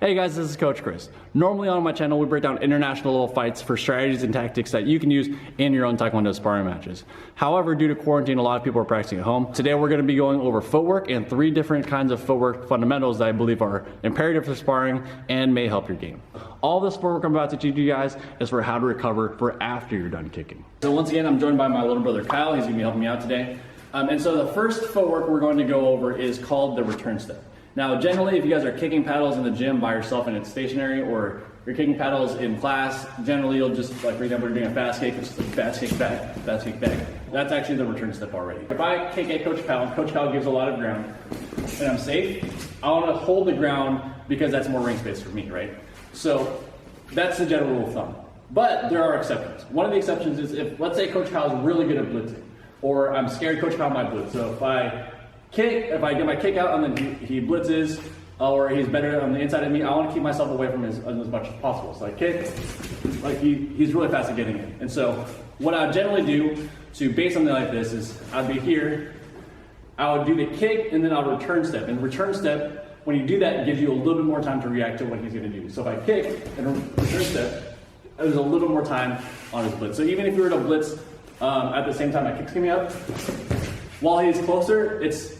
Hey guys, this is Coach Chris. Normally on my channel we break down international level fights for strategies and tactics that you can use in your own Taekwondo sparring matches. However, due to quarantine, a lot of people are practicing at home. Today we're going to be going over footwork and 3 different kinds of footwork fundamentals that I believe are imperative for sparring and may help your game. All this footwork I'm about to teach you guys is for how to recover for after you're done kicking. So once again, I'm joined by my little brother Kyle. He's going to be helping me out today. And so the first footwork we're going to go over is called the return step. Now, generally, if you guys are kicking paddles in the gym by yourself and it's stationary, or you're kicking paddles in class, generally you'll just, like for example, you're doing a fast kick, it's just like fast kick back, fast kick back. That's actually the return step already. If I kick at Coach Kyle gives a lot of ground, and I'm safe, I want to hold the ground because that's more ring space for me, right? So that's the general rule of thumb. But there are exceptions. One of the exceptions is if, let's say Coach Kyle is really good at blitzing, or I'm scared Coach Kyle might blitz. So if I get my kick out and then he blitzes, or he's better on the inside of me, I want to keep myself away from him as much as possible. So I kick, like he's really fast at getting it. And so what I generally do to base something like this is I'd be here, I would do the kick and then I'll return step. And return step, when you do that, it gives you a little bit more time to react to what he's going to do. So if I kick and return step, there's a little more time on his blitz. So even if you were to blitz at the same time my kick's coming up, while he's closer, it's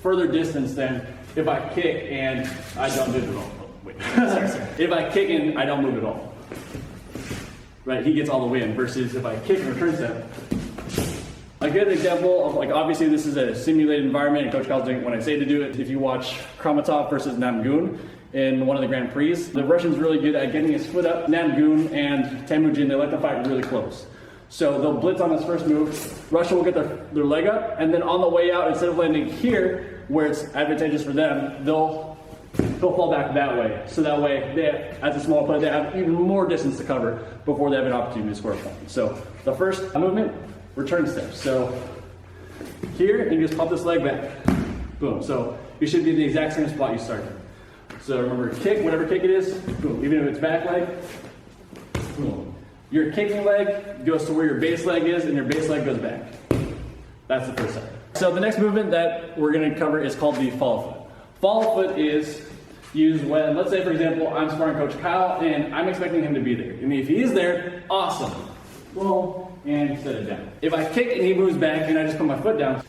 further distance than if I kick and I don't move at all. Wait, sorry. If I kick and I don't move at all, right? He gets all the way in. Versus if I kick and return step. A good example of, like, obviously this is a simulated environment, and Coach Kyle's doing it when I say to do it. If you watch Kramatov versus Namgun in one of the Grand Prix, the Russian's really good at getting his foot up. Namgun and Temujin, they like to fight really close. So they'll blitz on his first move, Russia will get their leg up, and then on the way out, instead of landing here, where it's advantageous for them, they'll fall back that way. So that way, as a small player, they have even more distance to cover before they have an opportunity to score a point. So the first movement, return step. So here, you just pop this leg back. Boom. So you should be in the exact same spot you started. So remember, kick, whatever kick it is, boom. Even if it's back leg, boom. Your kicking leg goes to where your base leg is, and your base leg goes back. That's the first step. So the next movement that we're going to cover is called the follow foot. Follow foot is used when, let's say for example, I'm sparring Coach Kyle, and I'm expecting him to be there. And if he is there, awesome. Boom, and set it down. If I kick and he moves back, and I just put my foot down,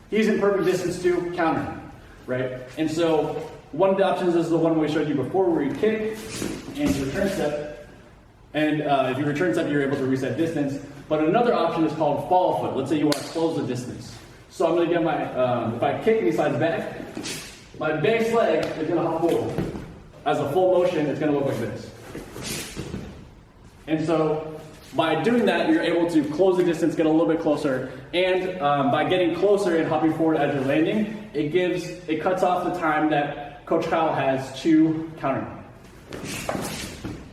he's in perfect distance to counter him, right? And so one of the options is the one we showed you before, where you kick and you return step. And if you return step, you're able to reset distance. But another option is called follow foot. Let's say you want to close the distance. So I'm going to get my, if I kick and he slides back, my base leg is going to hop forward. As a full motion, it's going to look like this. And so by doing that, you're able to close the distance, get a little bit closer. And by getting closer and hopping forward as you're landing, it cuts off the time that Coach Kyle has to counter.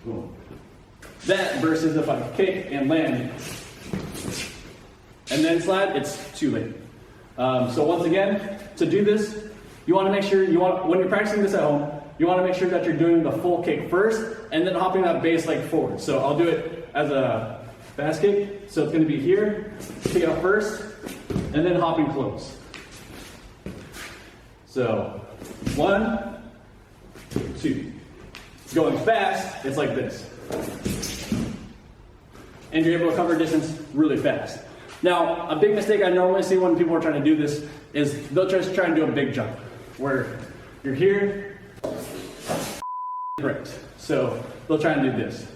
Boom. That versus if I kick and land and then slide, it's too late. So once again, to do this, you want to make sure when you're practicing this at home, you want to make sure that you're doing the full kick first and then hopping that base leg forward. So I'll do it as a fast kick. So it's going to be here, kick out first, and then hopping close. So 1, 2. Going fast, it's like this. And you're able to cover distance really fast. Now, a big mistake I normally see when people are trying to do this is they'll just try and do a big jump, where you're here, correct. So they'll try and do this.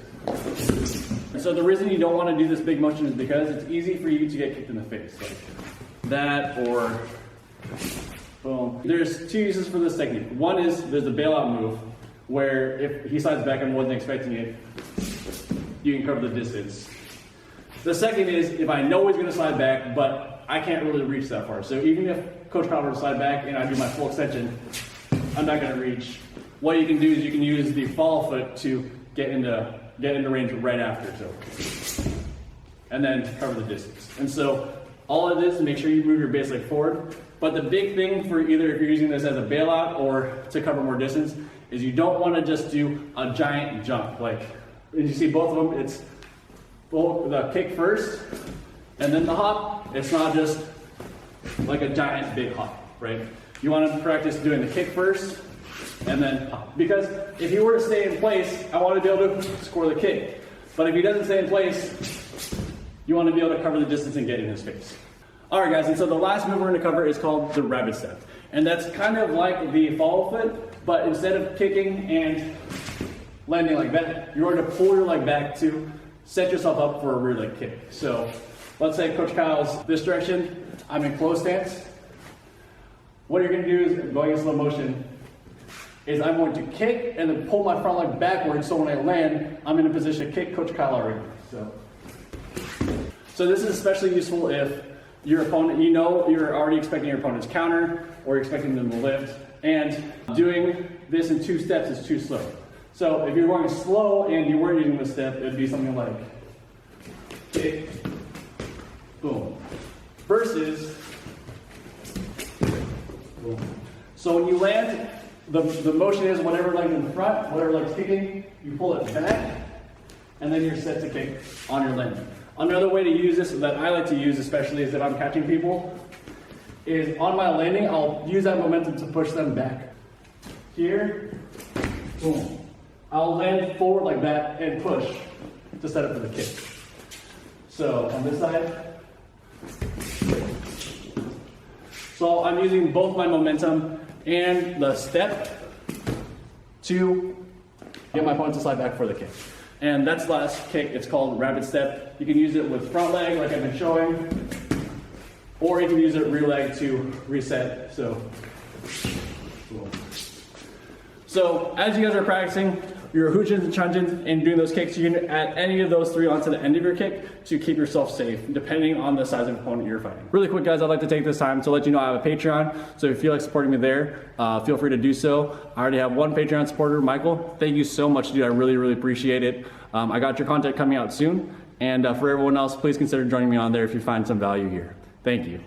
So the reason you don't want to do this big motion is because it's easy for you to get kicked in the face, like that, or boom. There's 2 uses for this technique. One is there's a bailout move, where if he slides back and wasn't expecting it, you can cover the distance. The second is if I know he's going to slide back, but I can't really reach that far. So even if Coach Kyle were to slide back and I do my full extension, I'm not going to reach. What you can do is you can use the follow foot to get into range right after. So, and then cover the distance. And so all of this, make sure you move your base leg forward. But the big thing for either if you're using this as a bailout or to cover more distance is you don't want to just do a giant jump. Like, as you see both of them, it's the kick first and then the hop. It's not just like a giant big hop, right? You want to practice doing the kick first, and then pop. Because if he were to stay in place, I want to be able to score the kick. But if he doesn't stay in place, you want to be able to cover the distance and get in his face. All right, guys, and so the last move we're going to cover is called the rabbit step. And that's kind of like the follow foot, but instead of kicking and landing like that, you're going to pull your leg back to set yourself up for a rear leg kick. So let's say Coach Kyle's this direction, I'm in close stance. What you're going to do is, going in slow motion, is I'm going to kick and then pull my front leg backwards, so when I land, I'm in a position to kick Coach Kyle already. So this is especially useful if your opponent, you know you're already expecting your opponent's counter, or you're expecting them to lift, and doing this in 2 steps is too slow. So if you're going slow and you weren't using this step, it'd be something like kick, boom, versus boom. So when you land, the motion is whatever leg in the front, whatever leg's kicking, you pull it back, and then you're set to kick on your landing. Another way to use this that I like to use, especially is if I'm catching people, is on my landing, I'll use that momentum to push them back. Here, boom. I'll land forward like that and push to set up for the kick. So on this side, so I'm using both my momentum and the step to get my opponent to slide back for the kick. And that's the last kick. It's called rabbit step. You can use it with front leg like I've been showing, or you can use it rear leg to reset. So as you guys are practicing your hoochins and chunchins and doing those kicks, you can add any of those 3 onto the end of your kick to keep yourself safe, depending on the size of opponent you're fighting. Really quick, guys, I'd like to take this time to let you know I have a Patreon. So if you feel like supporting me there, feel free to do so. I already have 1 Patreon supporter, Michael. Thank you so much, dude. I really, really appreciate it. I got your content coming out soon. And for everyone else, please consider joining me on there if you find some value here. Thank you.